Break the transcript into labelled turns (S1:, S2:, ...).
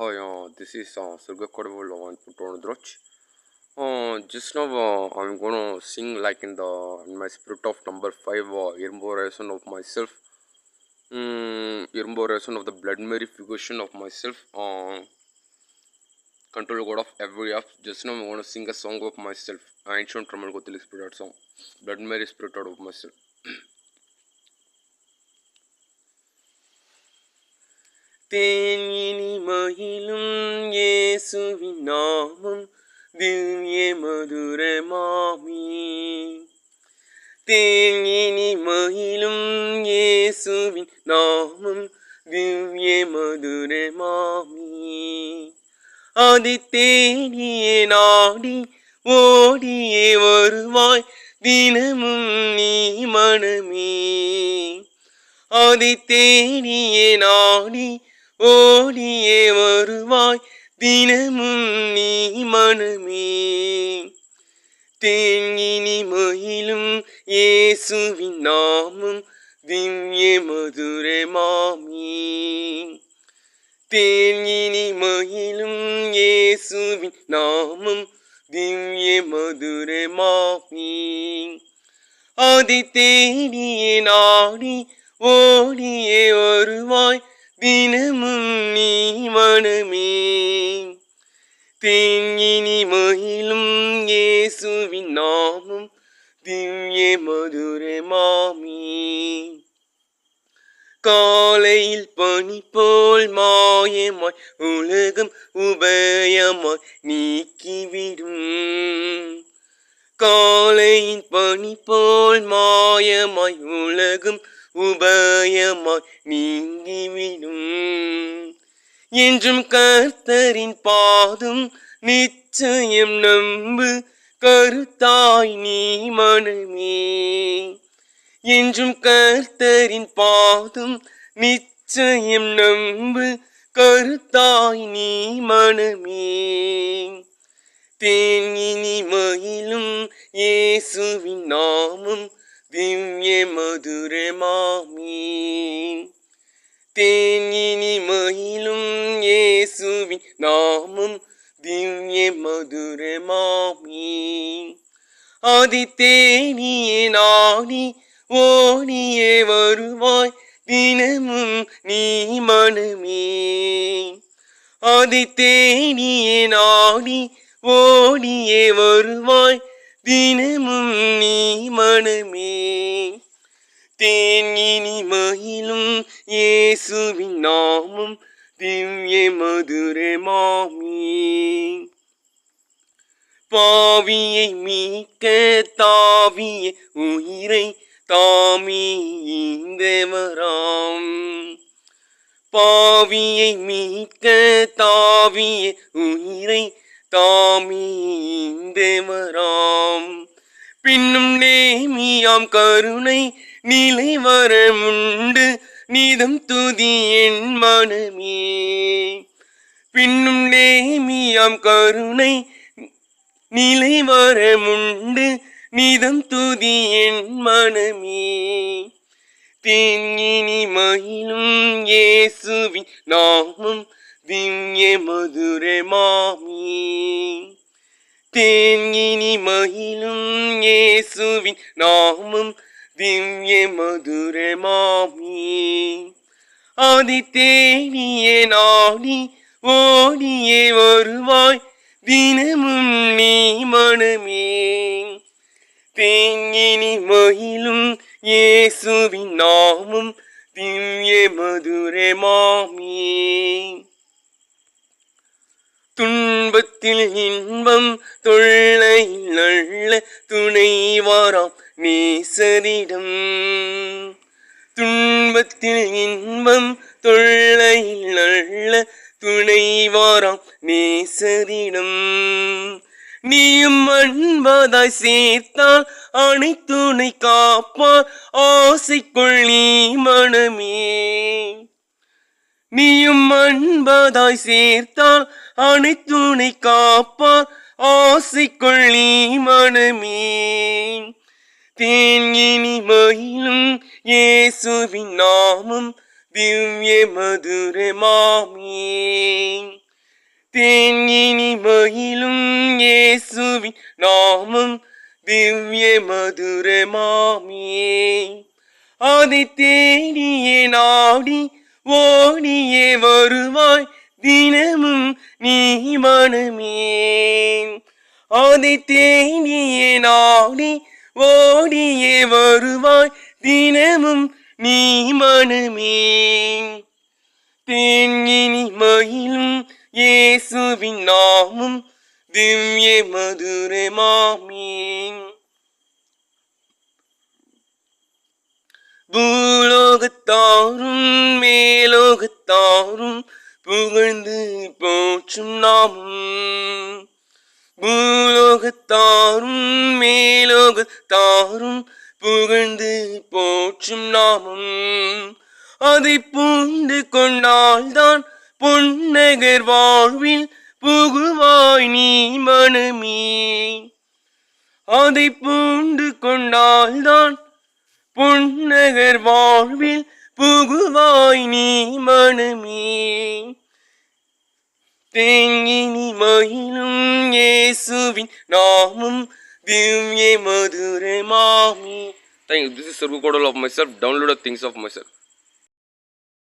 S1: Hi, this is Surga Kodaval and Putonodroch. Just now I'm gonna sing like in my spirit of number 5, Irmboration of myself. Irmboration of the Blood Purification of myself. Control God of every app. Just now I'm gonna sing a song of myself. Ancient Ramal Gothil Spirit song. Blood Mary Spirit out of myself. தேனினி மகிழும் இயேசுவின் நாமம் திவ்ய மதுரமாமி. தேனினி மகிழும் இயேசுவின் நாமம் திவ்ய மதுரமாமி. அது தேனியே நாடி ஓடியே வருவாய் தினமும் நீ மனமே. அது தேனியே நாடி ஓடியே வருவாய் தினமும் நீ மனமே. தேங்கினி மகிழும் இயேசுவின் நாமம் திவ்ய மதுரமாமி. தேங்கினி மகிழும் இயேசுவின் நாமம் திவ்ய மதுரமாமி. அது தேனியே நாடி ஓடியே வருவாய் தினமும் நீ மனமே. தேங்கினி மகிழும் இயேசுவின் நாமம் திவ்ய மதுரமாமி. காலையில் பனி போல் மாயமாய் உலகம் உபயமாய் நீக்கிவிடும். காலையின் பனி போல் மாயமாய் உலகம் உபயமாய் நீங்கிவிடும். என்றும் கர்த்தரின் பாதம் நிச்சயம் நம்பு கருத்தாய் நீ மனமே. என்றும் கர்த்தரின் பாதம் நிச்சயம் நம்பு கருத்தாய் நீ மனமே. தேனினி மகிழும் இயேசுவின் நாமம் திவ்ய மதுரமாமி. தேனினி மகிழும் இயேசுவின் நாமம் திவ்ய மதுரமாமி. அது தேனியே நாடி ஓடியே வருவாய் தினமும் நீ மனமே. அது தேனியே நாடி ஓடியே வருவாய் தினமும் நீ மனமே. தேனினி மகிழும் இயேசுவின் நாமம் திவ்ய மதுரமாமி. பாவியை மீட்க தாவிய உயிரை தாமே ஈந்தவராம். பாவியை மீட்க தாவிய உயிரை தாமே ஈந்தவராம். பின்னும் நேமியாம் கருணை நிலை வரமுண்டு நீதம் துதி என் மனமே. பின்னும் நேமியாம் கருணை நிலை வரமுண்டு நீதம் துதி என் மனமே. தேனினி மகிழும் இயேசுவின் நாமம் திவ்ய மதுரமாமி. தேனினி மகிழும் இயேசுவின் நாமம் திவ்ய மதுரமாமி. அது தேனியே நாடி ஓடியே வருவாய் தினமும் நீ மனமே. தேனினி மகிழும் இயேசுவின் நாமம் திவ்ய மதுரமாமி. துன்பத்தில் இன்பம் தொல்லையில் நல்ல துணைவாராம் நேசரிடம். துன்பத்தில் இன்பம் தொல்லையில் நல்ல துணைவாராம் நேசரிடம். நீயும் அன்பதாய் சேர்த்தால் அனைத்துணை காப்பார் ஆசைக்குள் நீ மனமே. நீயும் அன்பதாய் சேர்த்தால் அனைத்துணை காப்பார் ஆசைக்குள் நீ மனமே. தேனினி மகிழும் இயேசுவின் நாமம் திவ்ய மதுரமாமி. தேனினி மயிலும் இயேசுவின் நாமம் திவ்ய மதுரமாமே. அதை தேடியே நாடி ஓடியே வருவாய் தினமும் நீ மனமே. அதை தேடியே நாடி ஓடியே வருவாய் தினமும் நீ மனமே. தேனினி மயிலும் இயேசுவின் நாமம் திவ்ய மதுரமாமே. பூலோகத்தாரும் மேலோகத்தாரும் புகழ்ந்து போற்றும் நாமம். பூலோகத்தாரும் மேலோகத்தாரும் புகழ்ந்து போற்றும் நாமம். அதை பூண்டு கொண்டால்தான் பொன்னகர் வாழ்வில் புகுவாய் நீ மனமே. அதை பூண்டு கொண்டால்தான் பொன்னகர் வாழ்வில் புகுவாய் நீ மனமே. தேங்கினி மயிலும் இயேசுவின் நாமம் திவ்ய மதுரமாமே. Thank you. This is Sargu Kodal of myself. Download the things of myself.